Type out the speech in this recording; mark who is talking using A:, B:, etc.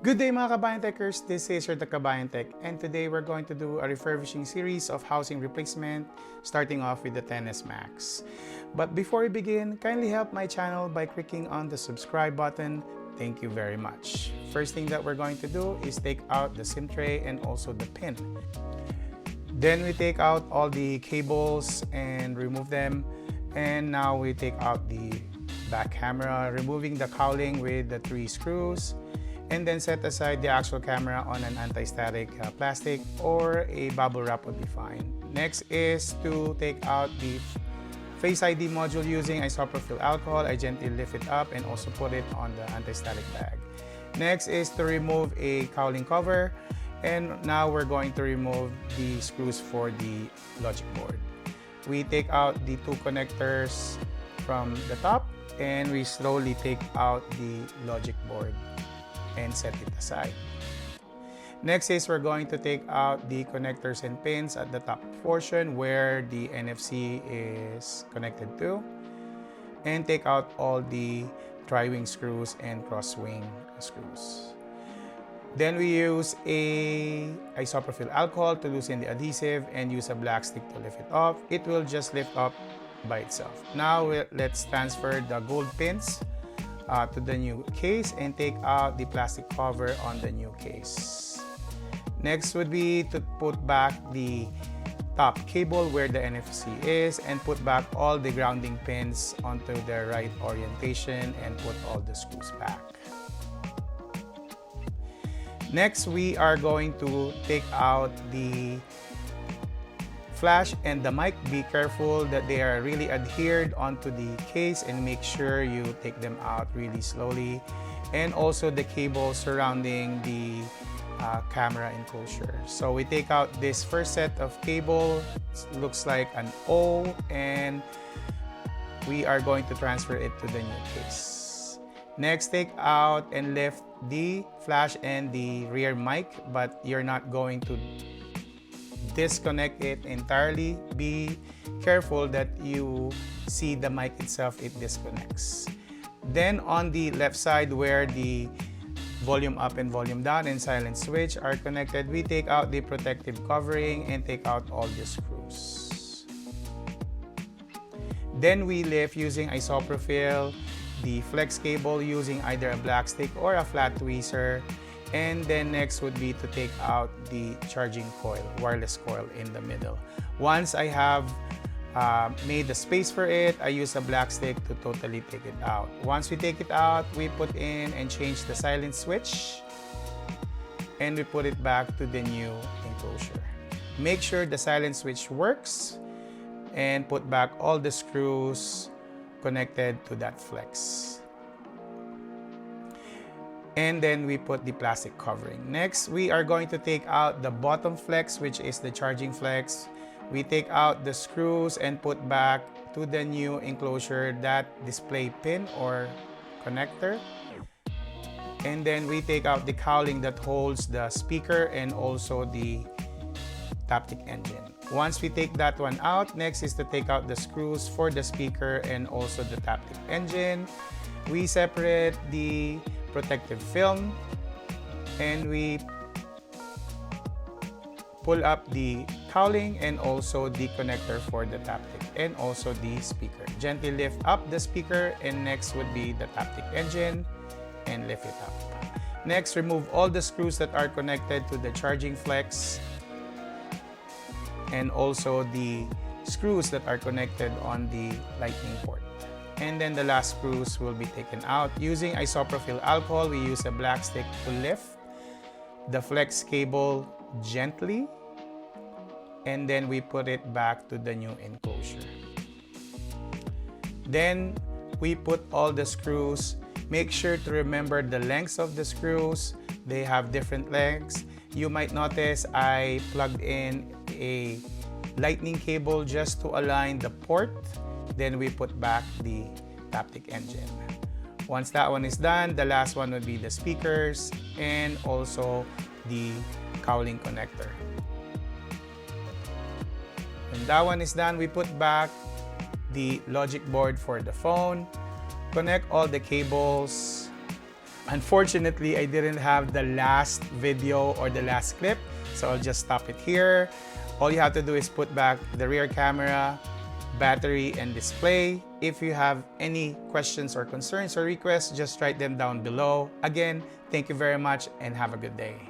A: Good day mga Kabayan Techers, this is your Kabayan Tech, and today we're going to do a refurbishing series of housing replacement starting off with the XSMAX. But before we begin, kindly help my channel by clicking on the subscribe button. Thank you very much. First thing that we're going to do is take out the SIM tray and also the pin. Then we take out all the cables and remove them, and now we take out the back camera, removing the cowling with the 3 screws. And then set aside the actual camera on an anti-static plastic or a bubble wrap would be fine. Next is to take out the Face ID module using isopropyl alcohol. I gently lift it up and also put it on the anti-static bag. Next is to remove a cowling cover, and now we're going to remove the screws for the logic board. We take out the 2 connectors from the top and we slowly take out the logic board and set it aside. Next is we're going to take out the connectors and pins at the top portion where the NFC is connected to, and take out all the tri-wing screws and cross-wing screws. Then we use a isopropyl alcohol to loosen the adhesive and use a black stick to lift it off. It will just lift up by itself. Now let's transfer the gold pins to the new case and take out the plastic cover on the new case. Next would be to put back the top cable where the NFC is and put back all the grounding pins onto their right orientation and put all the screws back. Next, we are going to take out the flash and the mic. Be careful that they are really adhered onto the case and make sure you take them out really slowly, and also the cable surrounding the camera enclosure. So we take out this first set of cable. It looks like an O, and we are going to transfer it to the new case. Next, take out and lift the flash and the rear mic, but you're not going to disconnect it entirely. Be careful that you see the mic itself, it disconnects. Then on the left side where the volume up and volume down and silent switch are connected, we take out the protective covering and take out all the screws. Then we lift using isopropyl the flex cable using either a black stick or a flat tweezer. And then next would be to take out the charging coil, wireless coil in the middle. Once I have made the space for it, I use a black stick to totally take it out. Once we take it out, we put in and change the silent switch, and we put it back to the new enclosure. Make sure the silent switch works and put back all the screws connected to that flex. And then we put the plastic covering. Next, we are going to take out the bottom flex, which is the charging flex. We take out the screws and put back to the new enclosure that display pin or connector. And then we take out the cowling that holds the speaker and also the Taptic engine. Once we take that one out, next is to take out the screws for the speaker and also the Taptic engine. We separate the protective film and we pull up the cowling and also the connector for the Taptic and also the speaker. Gently lift up the speaker, and next would be the Taptic engine and lift it up. Next, remove all the screws that are connected to the charging flex and also the screws that are connected on the lightning port. And then the last screws will be taken out. Using isopropyl alcohol, we use a black stick to lift the flex cable gently, and then we put it back to the new enclosure. Then we put all the screws. Make sure to remember the lengths of the screws. They have different lengths. You might notice I plugged in a lightning cable just to align the port. Then we put back the Taptic engine. Once that one is done, the last one would be the speakers and also the cowling connector. When that one is done, we put back the logic board for the phone, connect all the cables Unfortunately, I didn't have the last video or the last clip, so I'll just stop it here. All you have to do is put back the rear camera, battery, and display. If you have any questions or concerns or requests, just write them down below. Again, thank you very much and have a good day.